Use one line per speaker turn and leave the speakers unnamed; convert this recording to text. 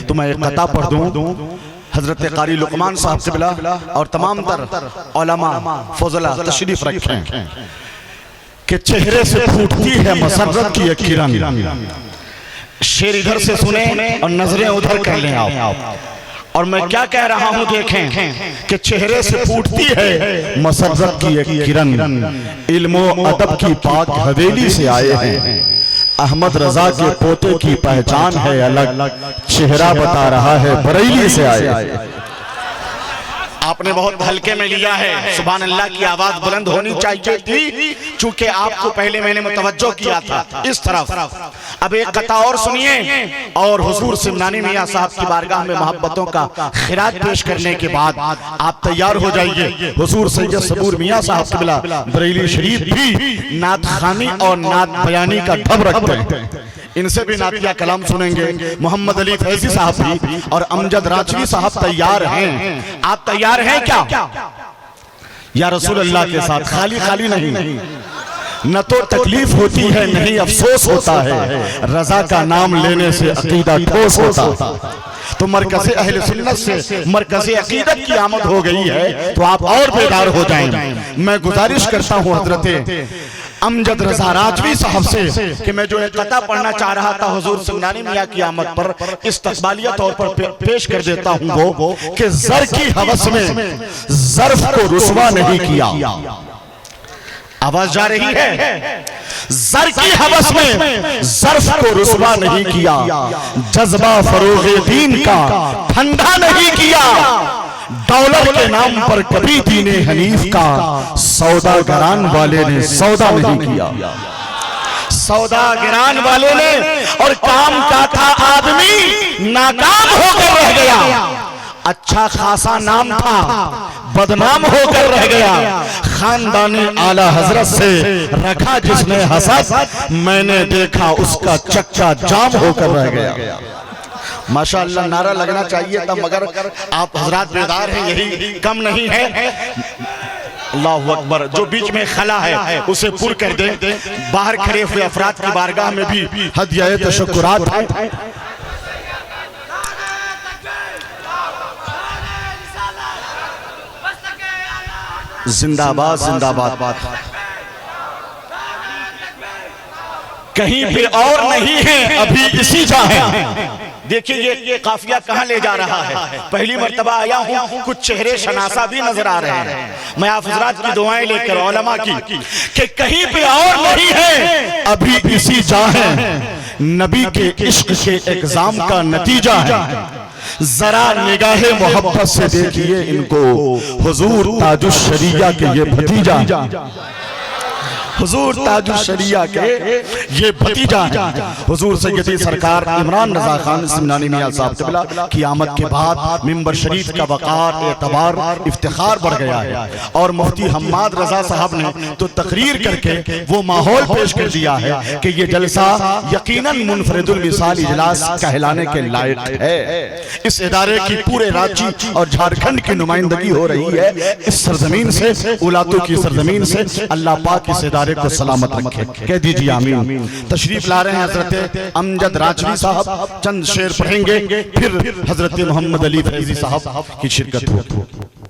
तो मैं एक कता पढ़ दूं। हजरत कारी लुकमान साहब क़िबला और तमाम तर उलमा फज़ला तशरीफ रखें कि चेहरे से फूटती है मसर्रत की एक किरण। शेर इधर से सुने और नजरें उधर कर लें आप। और मैं क्या कह रहा हूं देखें कि चेहरे से फूटती है मसर्रत की एक किरण। इल्मो अदब की पाक हवेली से आए हैं, अहमद रजा के पोते की पहचान है अलग, चेहरा बता रहा है बरेली से आए। आपने बहुत हल्के में लिया है, सुभान अल्लाह की आवाज बुलंद होनी चाहिए थी, चूंकि आपको पहले मैंने मुतवज्जो किया था इस तरफ। अब एक कथा और सुनिए और हुजूर सिमनानी मियां साहब की बारगाह में मोहब्बतों का खिराज पेश करने के बाद आप तैयार हो जाइए। हुजूर सैयद सबूर मियां साहब क़िबला बरेली शरीफ भी नात खानी और नात बयानी का ढब रखते हैं, इनसे भी नातिया कलाम सुनेंगे। मोहम्मद अली फैजी साहब भी और अमजद राजवी साहब तैयार हैं। आप तैयार हैं क्या? या रसूल अल्लाह के साथ खाली खाली नहीं, न तो तकलीफ होती है नहीं अफसोस होता है, रजा का नाम लेने से अकीदा ठोस होता। तो मरकज़े अहले सुन्नत से मरकज़े अकीदत की आमद हो गई है, तो आप और बेदार हो जाएं। मैं गुजारिश करता हूँ हजरत अमजद रजा राजवी साहब से कि मैं जो एक कथा पढ़ना चाह रहा था हुजूर सिमनानी मियां की आमद पर इस्तक़बालिया तौर पर पेश कर देता हूँ वो कि ज़र की हवस में ज़र्फ को रुस्वा नहीं किया। आवाज जा रही है? ज़र की हवस में ज़र्फ को रुस्वा नहीं किया, जज्बा फरोग़े दीन का ठंडा नहीं किया, दौलत के नाम पर कभी दीने हनीफ का सौदागरान वाले ने सौदा नहीं किया। सौदागरान वाले ने और काम का था आदमी नाकाम होकर रह गया। अच्छा खासा नाम था, बदनाम होकर रह गया। खानदानी आला हजरत से रखा जिसने हसद, मैंने देखा उसका चक्का जाम होकर रह गया। माशाअल्लाह नारा लगना चाहिए था, मगर आप हजरात बेदार हैं, यही कम नहीं है। अल्लाहु अकबर। जो बीच में खला है उसे पूर कर दे। बाहर खड़े हुए अफराद की बारगाह में भी हदिया तशक्कुरात है। जिंदाबाद जिंदाबाद। कहीं पे और नहीं है, अभी इसी जा है। देखिए ये काफिया कहाँ ले जा रहा है। पहली मर्तबा आया हूँ, कुछ चेहरे शनासा भी नजर आ रहे हैं। मैं आप हजरात की दुआएं लेकर उलमा की कि कहीं पे और नहीं है, अभी इसी जा है। नबी के इश्क के एग्जाम का नतीजा है। जरा निगाहे मोहब्बत से देखिए इनको, हुजूर ताजुश शरिया के ये भतीजा, हुजूर ताजुश शरिया के ये भतीजा है। हुजूर सैयदी सरकार इमरान रजा खान सिमनानी मियां साहब क़िबला की आमद के बाद मिंबर शरीफ का वक़ार, एतबार, इफ्तिखार बढ़ गया है। और मुफ्ती हम्माद रजा साहब ने तो तकरीर करके वो माहौल पेश कर दिया है कि ये जलसा यकीनन मुनफरिदुल मिसाल इजलास कहलाने के लायक है। इस इदारे की पूरे रांची और झारखंड की नुमाइंदगी हो रही है। इस सरजमीन से, उलातों की सरजमीन से अल्लाह पाक इस इदारे को सलामत रखे। कह दीजिए आमीन। तशरीफ ला रहे हैं हजरत अमजद राजवी साहब, चंद शेर पढ़ेंगे, फिर हजरत मोहम्मद अली फैजी साहब की शिरकत होगी।